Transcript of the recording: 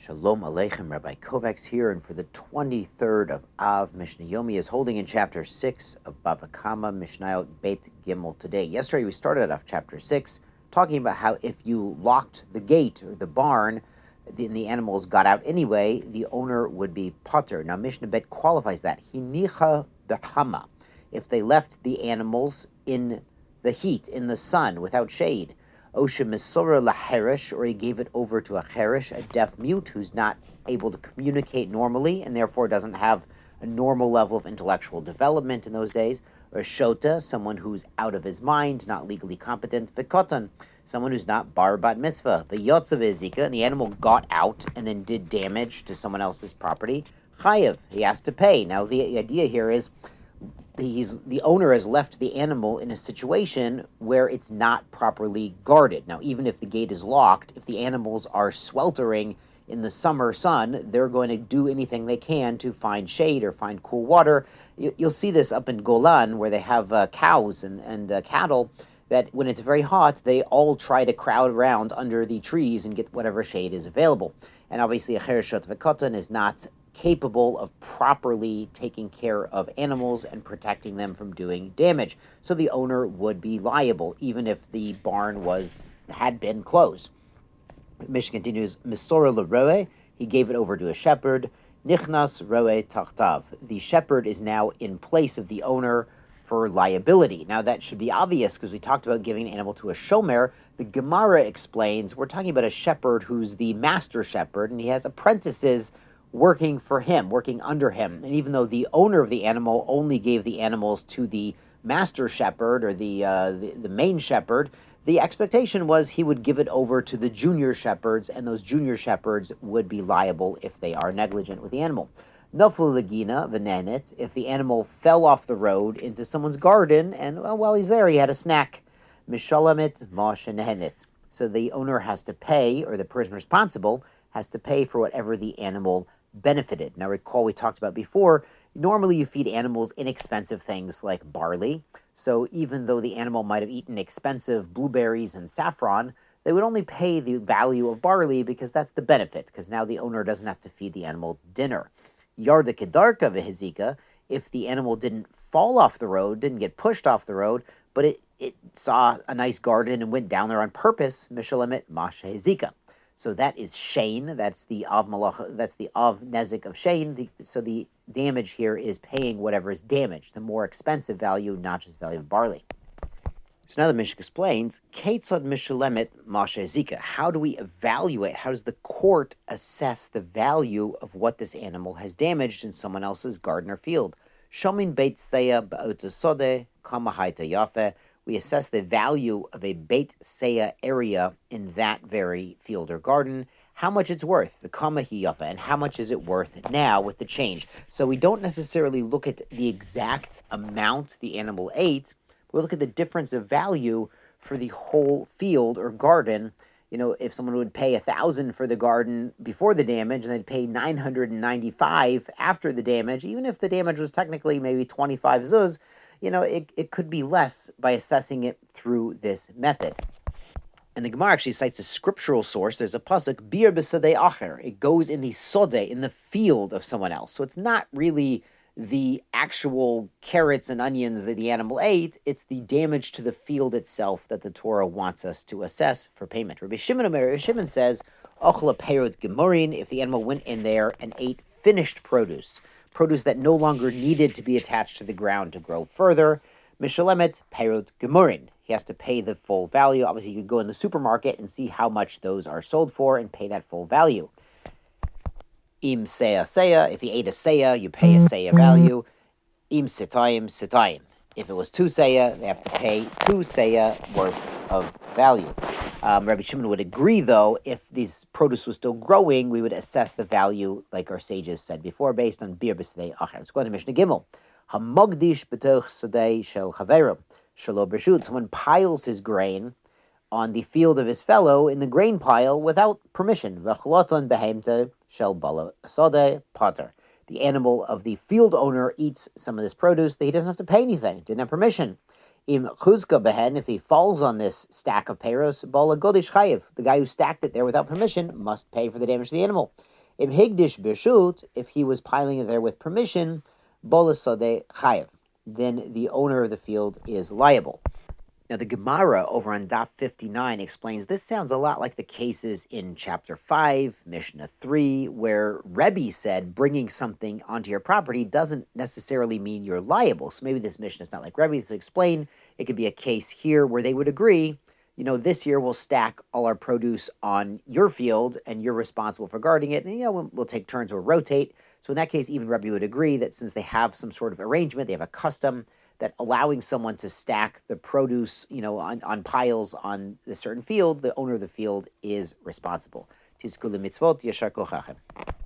Shalom Aleichem, Rabbi Kovacs here, and for the 23rd of Av, Mishnah Yomi is holding in chapter 6 of Bava Kama, Mishnah Beit Gimel today. Yesterday we started off chapter 6, talking about how if you locked the gate or the barn, the animals got out anyway, the owner would be potter. Now Mishnah Bet qualifies that. Hinicha behama. If they left the animals in the heat, in the sun, without shade, Osha Misora Laherish, or he gave it over to a Herish, a deaf mute who's not able to communicate normally and therefore doesn't have a normal level of intellectual development in those days, or Shota, someone who's out of his mind, not legally competent, Vikotan, someone who's not bar bat mitzvah, V'yotzav Ezika, and the animal got out and then did damage to someone else's property, Chayev, he has to pay. Now the idea here is the owner has left the animal in a situation where it's not properly guarded. Now, even if the gate is locked, if the animals are sweltering in the summer sun, they're going to do anything they can to find shade or find cool water. You'll see this up in Golan, where they have cows and cattle, that when it's very hot, they all try to crowd around under the trees and get whatever shade is available. And obviously, a Chereshot V'Kotan is not capable of properly taking care of animals and protecting them from doing damage. So the owner would be liable, even if the barn had been closed. Mishnah continues, Misora l'roe, he gave it over to a shepherd, Nichnas roe tachtav. The shepherd is now in place of the owner for liability. Now that should be obvious because we talked about giving an animal to a shomer. The Gemara explains we're talking about a shepherd who's the master shepherd, and he has apprentices working for him, working under him. And even though the owner of the animal only gave the animals to the master shepherd or the main shepherd, the expectation was he would give it over to the junior shepherds, and those junior shepherds would be liable if they are negligent with the animal. Noflu legina v'nenet, if the animal fell off the road into someone's garden, and while he's there, he had a snack. Mishalamit ma shenehenit. So the owner has to pay, or the person responsible has to pay for whatever the animal benefited. Now recall we talked about before, normally you feed animals inexpensive things like barley, so even though the animal might have eaten expensive blueberries and saffron, they would only pay the value of barley because that's the benefit, because now the owner doesn't have to feed the animal dinner. Yarda kedarka v'hizika, if the animal didn't fall off the road, didn't get pushed off the road, but it saw a nice garden and went down there on purpose, mishalemet masha hizika. So that is Shen, that's the Av Malach, that's the Av Nezik of Shen. So the damage here is paying whatever is damaged, the more expensive value, not just value of barley. So now the Mishnah explains, Ketzad Mishalemet Masha Zika. How do we evaluate, how does the court assess the value of what this animal has damaged in someone else's garden or field? Shomin Beit Seya Ba'utasode Kama Haita Yafe. We assess the value of a Beit Seya area in that very field or garden, how much it's worth, the Kama Hiyafa, and how much is it worth now with the change. So we don't necessarily look at the exact amount the animal ate, we look at the difference of value for the whole field or garden. You know, if someone would pay 1,000 for the garden before the damage, and they'd pay 995 after the damage, even if the damage was technically maybe 25 zuz, you know, it could be less by assessing it through this method. And the Gemara actually cites a scriptural source. There's a pasuk, Bir b'sadei acher. It goes in the sodeh, in the field of someone else. So it's not really the actual carrots and onions that the animal ate. It's the damage to the field itself that the Torah wants us to assess for payment. Rabbi Shimon says, Ochla perot gemorin, if the animal went in there and ate finished produce that no longer needed to be attached to the ground to grow further, Mishalemet perot gemorin. He has to pay the full value. Obviously, you could go in the supermarket and see how much those are sold for and pay that full value. Im seya, if he ate a seya, you pay a seya value. Im sitayim. If it was 2 seya, they have to pay 2 seya worth of value. Rabbi Shimon would agree, though, if this produce was still growing, we would assess the value, like our sages said before, based on bir b'sadei acher. Let's go to Mishnah Gimel. Hamogdish b'toch sadei shel chaverim shelo b'rshut. Someone piles his grain on the field of his fellow in the grain pile without permission. V'chloton behemte shel bala sadei pater. The animal of the field owner eats some of this produce that he doesn't have to pay anything, didn't have permission. Im chuzka behen, if he falls on this stack of peiros, bola godish chayiv, the guy who stacked it there without permission must pay for the damage to the animal. Im higdish b'shut, if he was piling it there with permission, bola sodeh chayiv, then the owner of the field is liable. Now, the Gemara over on Daf 59 explains this sounds a lot like the cases in chapter 5, Mishnah 3, where Rebbe said bringing something onto your property doesn't necessarily mean you're liable. So maybe this Mishnah is not like Rebbe. To explain, it could be a case here where they would agree, this year we'll stack all our produce on your field and you're responsible for guarding it. And, we'll take turns, we'll rotate. So in that case, even Rebbe would agree that since they have some sort of arrangement, they have a custom, that allowing someone to stack the produce, on piles on a certain field, the owner of the field is responsible. Tizkulu mitzvot, yashar kochachem.